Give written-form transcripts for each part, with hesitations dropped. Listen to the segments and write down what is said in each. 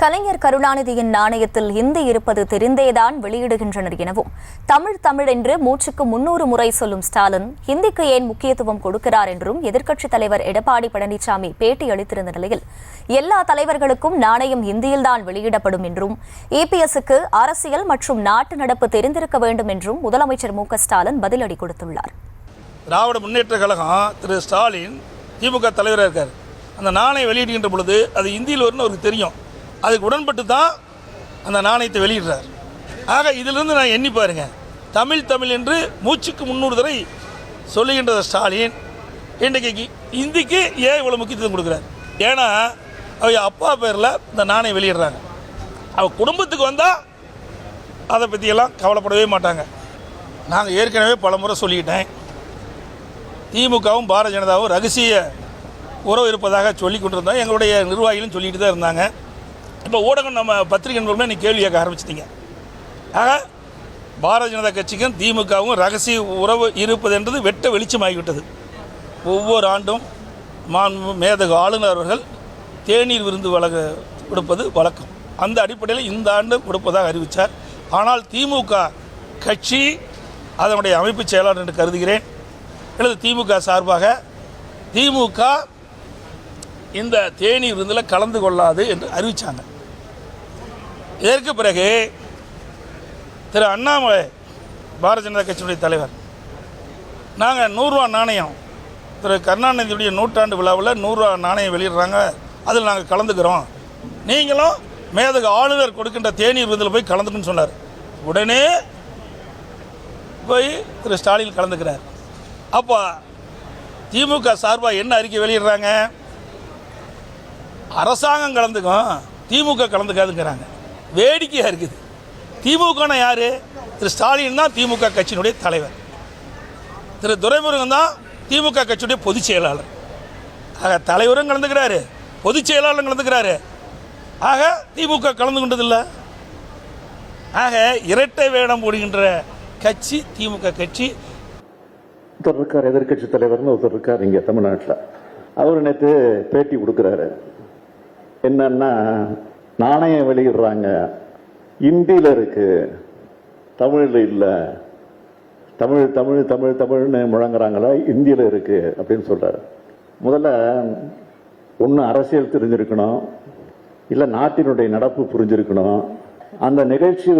கலைஞர் கருணாநிதியின் நாணயத்தில் ஹிந்தி இருப்பது தெரிந்தேதான் வெளியிடுகின்றனர் எனவும், தமிழ் என்று மூச்சுக்கு 300 முறை சொல்லும் ஸ்டாலின் ஹிந்திக்கு ஏன் முக்கியத்துவம் கொடுக்கிறார் என்றும் எதிர்க்கட்சித் தலைவர் எடப்பாடி பழனிசாமி பேட்டி அளித்திருந்த நிலையில், எல்லா தலைவர்களுக்கும் நாணயம் ஹிந்தியில்தான் வெளியிடப்படும் என்றும், EPSக்கு அரசியல் மற்றும் நாட்டு நடப்பு தெரிந்திருக்க வேண்டும் என்றும் முதலமைச்சர் மு.க.ஸ்டாலின் பதிலடி கொடுத்துள்ளார். திராவிட முன்னேற்ற கழகம் திரு ஸ்டாலின் திமுக தலைவராக இருக்கார். அந்த நாணயம் வெளியிடுகின்ற பொழுது அது இந்தியில் வரும்னு அவருக்கு தெரியும். அதுக்கு உடன்பட்டு தான் அந்த நாணயத்தை வெளியிடுறார். ஆக இதிலிருந்து நான் எண்ணி பாருங்க, தமிழ் என்று மூச்சுக்கு 300 தடவை சொல்லுகின்ற ஸ்டாலின் இன்றைக்கு இந்திக்கு ஏன் இவ்வளோ முக்கியத்துவம் கொடுக்குறார்? ஏன்னா அவங்க அப்பா பேரில் இந்த நாணயம் வெளியிடுறாங்க. அவங்க குடும்பத்துக்கு வந்தால் அதை பற்றியெல்லாம் கவலைப்படவே மாட்டாங்க. நாங்கள் ஏற்கனவே பல முறை சொல்லிக்கிட்டேன், திமுகவும் பாரதிய ஜனதாவும் ரகசிய உறவு இருப்பதாக சொல்லி கொண்டிருந்தோம். எங்களுடைய நிர்வாகிகளும் சொல்லிட்டு தான் இருந்தாங்க. இப்போ ஊடகம் நம்ம பத்திரிகை நண்பர்களும் நீ கேள்வி கேட்க ஆரம்பிச்சிட்டிங்க. ஆக பாரதிய ஜனதா கட்சிக்கும் திமுகவும் ரகசிய உறவு இருப்பது என்றது வெட்ட வெளிச்சமாகிவிட்டது. ஒவ்வொரு ஆண்டும் மேதகு ஆளுநர் அவர்கள் தேநீர் விருந்து கொடுப்பது வழக்கம். அந்த அடிப்படையில் இந்த ஆண்டு கொடுப்பதாக அறிவித்தார். ஆனால் திமுக கட்சி அதனுடைய அமைப்பு செயலாளர் என்று கருதுகிறேன். அல்லது திமுக சார்பாக திமுக இந்த தேநீர் விருந்தில் கலந்து கொள்ளாது என்று அறிவித்தாங்க. இதற்கு பிறகு திரு அண்ணாமலை பாரதிய ஜனதா கட்சியினுடைய தலைவர், நாங்கள் 100 ரூபா நாணயம் திரு கருணாநிதியுடைய நூற்றாண்டு விழாவில் 100 ரூபா நாணயம் வெளியிடுறாங்க, அதில் நாங்கள் கலந்துக்கிறோம், நீங்களும் மேதகு ஆளுநர் கொடுக்கின்ற தேநீர் விருந்தில் போய் கலந்துக்குன்னு சொன்னார். உடனே போய் திரு ஸ்டாலின் கலந்துக்கிறார். அப்போ திமுக சார்பாக என்ன அறிக்கை வெளியிடுறாங்க? அரசாங்கம் கலந்துக்கும், திமுக கலந்துக்காதுங்கிறாங்க. வேடிக்கையாக இருக்குது. திமுகனா யார்? திரு ஸ்டாலின் தான் திமுக கட்சியினுடைய தலைவர். திரு துரைமுருகன் தான் திமுக கட்சியுடைய பொதுச் செயலாளர். ஆக தலைவரும் கலந்துக்கிறாரு, பொதுச் செயலாளரும் கலந்துக்கிறாரு. ஆக திமுக கலந்து கொண்டதில்லை. ஆக இரட்டை வேடம் போடுகின்ற கட்சி திமுக கட்சி. ஒருத்தர் இருக்கார், எதிர்கட்சி தலைவர்னு ஒருத்தர் இருக்கார் இங்கே தமிழ்நாட்டில். அவர் நேற்று பேட்டி கொடுக்குறாரு. என்னன்னா, நாணயம் வெளியிடுறாங்க, இந்தியில் இருக்கு, தமிழில் இல்லை, தமிழ்னு முழங்குறாங்களா, இந்தியில் இருக்கு அப்படின்னு சொல்றாரு. முதல்ல ஒன்று அரசியல் தெரிஞ்சிருக்கணும், இல்லை நாட்டினுடைய நடப்பு புரிஞ்சிருக்கணும். அந்த நிகழ்ச்சி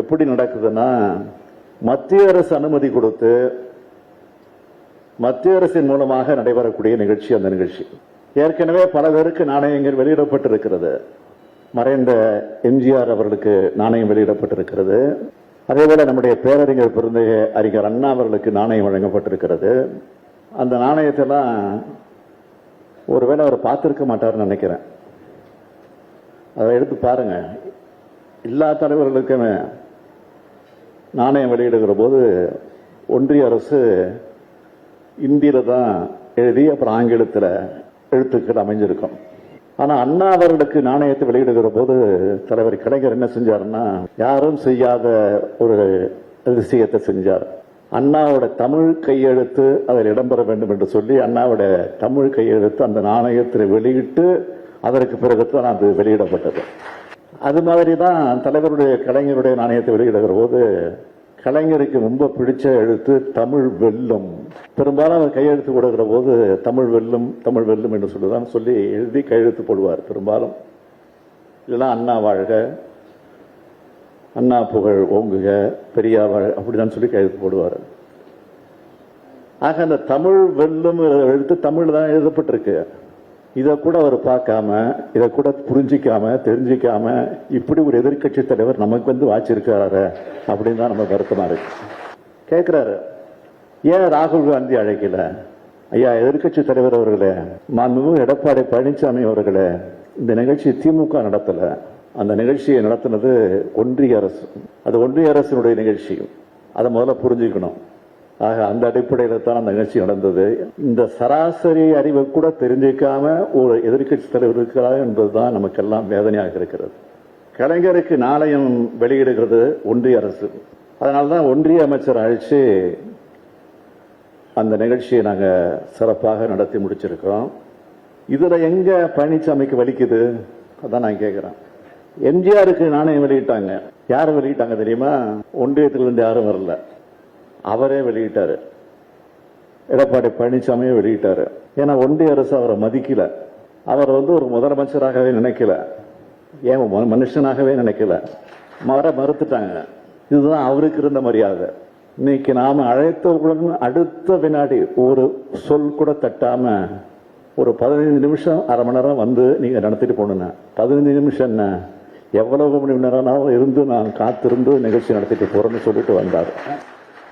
எப்படி நடக்குதுன்னா, மத்திய அரசு அனுமதி கொடுத்து மத்திய அரசின் மூலமாக நடைபெறக்கூடிய நிகழ்ச்சி. அந்த நிகழ்ச்சி ஏற்கனவே பல பேருக்கு நாணயங்கள் வெளியிடப்பட்டிருக்கிறது. மறைந்த எம்ஜிஆர் அவர்களுக்கு நாணயம் வெளியிடப்பட்டிருக்கிறது. அதேபோல நம்முடைய பேரறிஞர் பெருந்தகை அறிஞர் அண்ணா அவர்களுக்கு நாணயம் வழங்கப்பட்டிருக்கிறது. அந்த நாணயத்தெல்லாம் ஒருவேளை அவர் பார்த்திருக்க மாட்டார்னு நினைக்கிறேன். அதை எடுத்து பாருங்க. எல்லா தலைவர்களுக்குமே நாணயம் வெளியிடுகிற போது ஒன்றிய அரசு இந்தியில் தான் எழுதி அப்புறம் ஆங்கிலத்தில் எழுத்துக்கள் அமைஞ்சிருக்கும். ஆனால் அண்ணா அவர்களுக்கு நாணயத்தை வெளியிடுகிற போது தலைவர் கலைஞர் என்ன செஞ்சாருன்னா, யாரும் செய்யாத ஒரு விஷயத்தை செஞ்சார். அண்ணாவோட தமிழ் கையெழுத்து அதில் இடம்பெற வேண்டும் என்று சொல்லி அண்ணாவோட தமிழ் கையெழுத்து அந்த நாணயத்தில் வெளியிட்டு அதற்கு பிறகுதான் அது வெளியிடப்பட்டது. அது மாதிரி தான் தலைவருடைய கலைஞருடைய நாணயத்தை வெளியிடுகிற போது கலைஞருக்கு ரொம்ப பிடிச்ச எழுத்து தமிழ் வெல்லும். பெரும்பாலும் அவர் கையெழுத்து கொடுக்கிற போது தமிழ் வெல்லும் என்று சொல்லிதான் சொல்லி எழுதி கையெழுத்து போடுவார் பெரும்பாலும். இல்லைன்னா அண்ணா வாழ்க, அண்ணா புகழ் ஓங்குக, பெரியா வாழ்க, அப்படிதான் சொல்லி கையெழுத்து போடுவார். ஆக அந்த தமிழ் வெல்லும் எழுத்து தமிழ் தான் எழுதப்பட்டிருக்கு. இதை கூட அவர் பார்க்காம, இதை கூட புரிஞ்சிக்காம தெரிஞ்சிக்காம இப்படி ஒரு எதிர்கட்சி தலைவர் நமக்கு வாச்சிருக்காரு அப்படின்னு தான் நம்ம வருத்தமா இருக்கு. கேட்கிறாரு, ஏன் ராகுல் காந்தி அழைக்கல? ஐயா எதிர்கட்சி தலைவர் அவர்களே, மாண்புமிகு எடப்பாடி பழனிசாமி அவர்களே, இந்த நிகழ்ச்சி திமுக நடத்தல, அந்த நிகழ்ச்சியை நடத்தினது ஒன்றிய அரசு. அது ஒன்றிய அரசினுடைய நிகழ்ச்சி. அதை முதல்ல புரிஞ்சுக்கணும். ஆக அந்த அடிப்படையில் தான் அந்த நிகழ்ச்சி நடந்தது. இந்த சராசரி அறிவை கூட தெரிஞ்சிக்காம ஒரு எதிர்கட்சி தலைவர் இருக்கிறார் என்பதுதான் நமக்கெல்லாம் வேதனையாக இருக்கிறது. கலைஞருக்கு நாணயம் வெளியிடுகிறது ஒன்றிய அரசு. அதனால்தான் ஒன்றிய அமைச்சர் அழைச்சு அந்த நிகழ்ச்சியை நாங்கள் சிறப்பாக நடத்தி முடிச்சிருக்கிறோம். இதுல எங்க பழனிசாமிக்கு வலிக்குது? அதான் நான் கேட்குறேன். எம்ஜிஆருக்கு நாணயம் வெளியிட்டாங்க. யார் வெளியிட்டாங்க தெரியுமா? ஒன்றியத்திலிருந்து யாரும் வரல, அவரே வெளியிட்டாரு. எடப்பாடி பழனிசாமியே வெளியிட்டாரு. ஏன்னா ஒன்றிய அரசு அவரை மதிக்கல. அவர் ஒரு முதலமைச்சராகவே நினைக்கல, ஏன் மனுஷனாகவே நினைக்கல, மறுத்துட்டாங்க. இதுதான் அவருக்கு இருந்த மரியாதை. இன்னைக்கு நாம அழைத்தவுடன் அடுத்த வினாடி ஒரு சொல் கூட தட்டாம ஒரு 15 நிமிஷம் அரை மணி நேரம் வந்து நீங்க நடத்திட்டு போகணுங்க. 15 நிமிஷம் என்ன, எவ்வளவு மணி நேரம் இருந்து நான் காத்திருந்து நிகழ்ச்சி நடத்திட்டு போறேன்னு சொல்லிட்டு வந்தார்.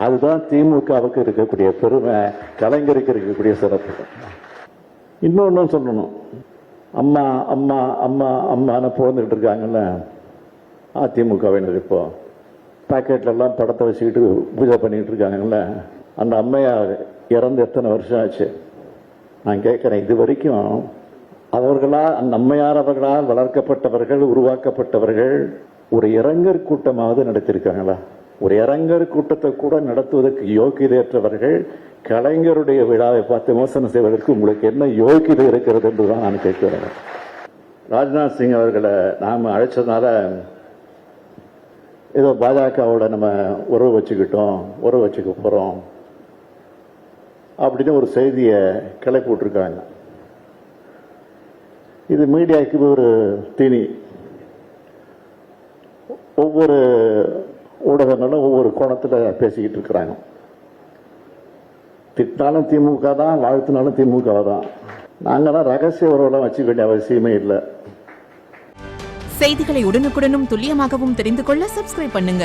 அதுதான் திமுகவுக்கு இருக்கக்கூடிய பெருமை, கலைஞருக்கு இருக்கக்கூடிய சிறப்பு. இன்னொன்னு சொல்லணும், அம்மா அம்மா அம்மா அம்மான்னு போந்துட்டு இருக்காங்கல்ல அதிமுகவினர். இப்போ பாக்கெட்ல எல்லாம் படத்தை வச்சுக்கிட்டு பூஜை பண்ணிட்டு இருக்காங்கல்ல, அந்த அம்மையார் இறந்து எத்தனை வருஷம் ஆச்சு? நான் கேட்கிறேன், இது வரைக்கும் அந்த அம்மையார் அவர்களால் வளர்க்கப்பட்டவர்கள், உருவாக்கப்பட்டவர்கள் ஒரு இரங்கற் கூட்டமாவது நடத்திருக்காங்களா? ஒரு இரங்கற் கூட்டத்தை கூட நடத்துவதற்கு யோகியதையற்றவர்கள் கலைஞருடைய விழாவை பார்த்து விமர்சனம் செய்வதற்கு உங்களுக்கு என்ன யோகியதை இருக்கிறது என்றுதான் நான் கேட்கிறேன். ராஜ்நாத் சிங் அவர்களை நாம் அழைச்சதுனால ஏதோ பாஜகவோட நம்ம உறவு வச்சுக்க போறோம் அப்படின்னு ஒரு செய்தியை கிளப்பி விட்டுருக்காங்க. இது மீடியாவுக்கு ஒரு தீனி. ஒவ்வொரு ஊடகங்களும் ஒவ்வொரு கோணத்தில் பேசிக்கிட்டு இருக்கிறாங்க. திட்டினாலும் திமுக தான், வாழ்த்தினாலும் திமுக தான். நாங்களாம் ரகசிய உறவுலாம் வச்சுக்க வேண்டிய அவசியமே இல்லை. செய்திகளை உடனுக்குடனும் துல்லியமாகவும் தெரிந்து கொள்ள சப்ஸ்கிரைப் பண்ணுங்க.